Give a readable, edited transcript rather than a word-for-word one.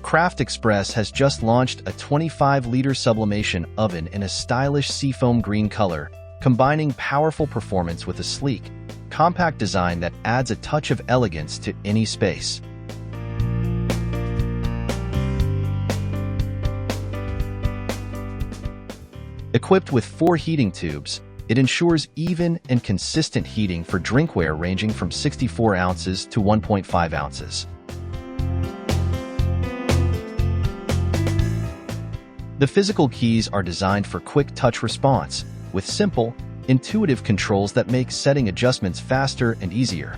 Craft Express has just launched a 25-liter sublimation oven in a stylish seafoam green color, combining powerful performance with a sleek, compact design that adds a touch of elegance to any space. Equipped with 4 heating tubes, it ensures even and consistent heating for drinkware ranging from 64 ounces to 1.5 ounces. The physical keys are designed for quick touch response, with simple, intuitive controls that make setting adjustments faster and easier.